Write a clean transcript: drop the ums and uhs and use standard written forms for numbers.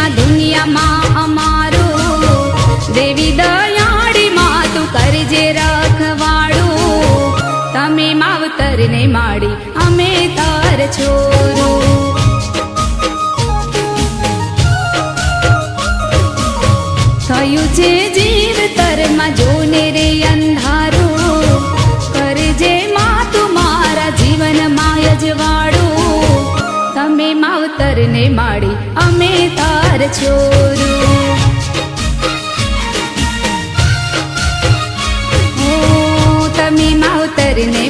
માં દુનિયામાં અમારું દેવી દયાળી માં તું કરજે રખવાડું તમે માવતરને માડી અમે તાર છોરું થયું છે જીવતરમાં જોને રે અંધારું કરજે માં તું મારા જીવનમાં યજવાડું તમે માવતરને માડી અમે તાર છોરું તમે માવતરને